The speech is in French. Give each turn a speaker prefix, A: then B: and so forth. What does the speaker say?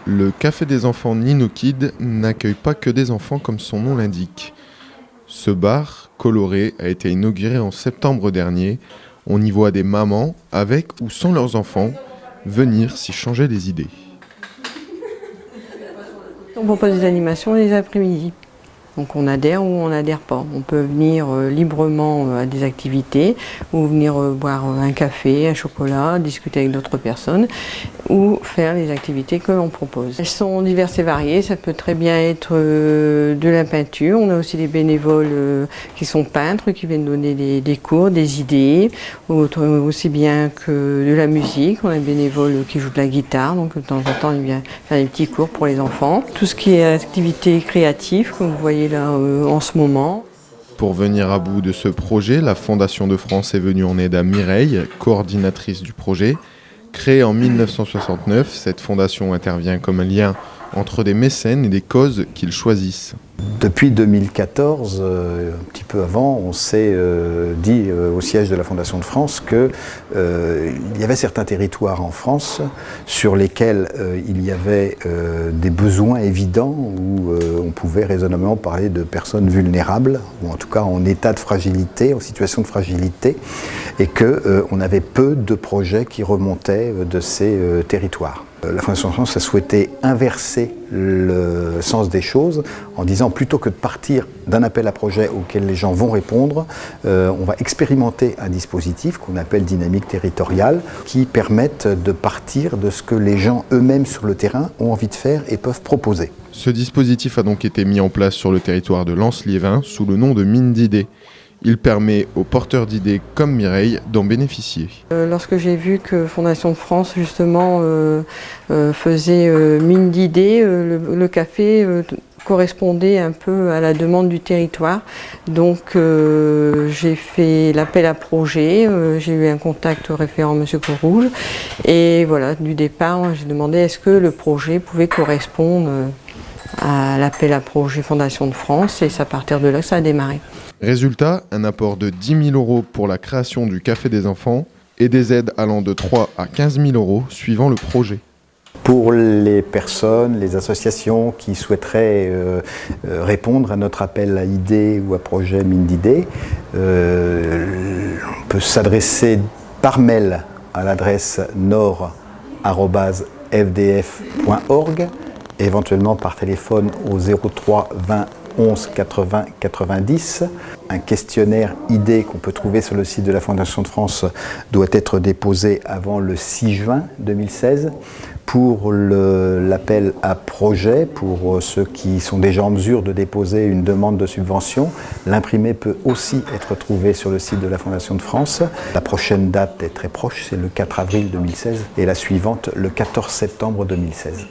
A: Le Café des enfants Nino Kid n'accueille pas que des enfants comme son nom l'indique. Ce bar, coloré, a été inauguré en septembre dernier. On y voit des mamans, avec ou sans leurs enfants, venir s'y changer les idées.
B: On propose des animations les après-midi. Donc on adhère ou on n'adhère pas. On peut venir librement à des activités ou venir boire un café, un chocolat, discuter avec d'autres personnes ou faire les activités que l'on propose. Elles sont diverses et variées. Ça peut très bien être de la peinture. On a aussi des bénévoles qui sont peintres, qui viennent donner des cours, des idées, aussi bien que de la musique. On a des bénévoles qui jouent de la guitare, donc de temps en temps il vient faire des petits cours pour les enfants. Tout ce qui est activité créative, comme vous voyez là en ce moment.
A: Pour venir à bout de ce projet, la Fondation de France est venue en aide à Mireille, coordinatrice du projet. Créée en 1969, cette fondation intervient comme un lien entre des mécènes et des causes qu'ils choisissent.
C: Depuis 2014, un petit peu avant, on s'est dit au siège de la Fondation de France qu'il y avait certains territoires en France sur lesquels il y avait des besoins évidents où on pouvait raisonnablement parler de personnes vulnérables, ou en tout cas en état de fragilité, en situation de fragilité, et qu'on avait peu de projets qui remontaient de ces territoires. La Fondation de France a souhaité inverser le sens des choses en disant plutôt que de partir d'un appel à projet auquel les gens vont répondre, on va expérimenter un dispositif qu'on appelle dynamique territoriale qui permette de partir de ce que les gens eux-mêmes sur le terrain ont envie de faire et peuvent proposer.
A: Ce dispositif a donc été mis en place sur le territoire de Lens-Liévin sous le nom de Mine d'idées. Il permet aux porteurs d'idées comme Mireille d'en bénéficier.
B: Lorsque j'ai vu que Fondation de France justement faisait mine d'idées, le café correspondait un peu à la demande du territoire. Donc j'ai fait l'appel à projet, j'ai eu un contact référent M. Courrouge et voilà, du départ j'ai demandé est-ce que le projet pouvait correspondre à l'appel à projet Fondation de France et c'est à partir de là que ça a démarré.
A: Résultat, un apport de 10 000 € pour la création du Café des enfants et des aides allant de 3 à 15 000 € suivant le projet.
C: Pour les personnes, les associations qui souhaiteraient répondre à notre appel à idées ou à projet mine d'idées, on peut s'adresser par mail à l'adresse nord@fdf.org, éventuellement par téléphone au 03 20 11 80 90. Un questionnaire idée qu'on peut trouver sur le site de la Fondation de France doit être déposé avant le 6 juin 2016. Pour l'appel à projet, pour ceux qui sont déjà en mesure de déposer une demande de subvention, l'imprimé peut aussi être trouvé sur le site de la Fondation de France. La prochaine date est très proche, c'est le 4 avril 2016 et la suivante le 14 septembre 2016.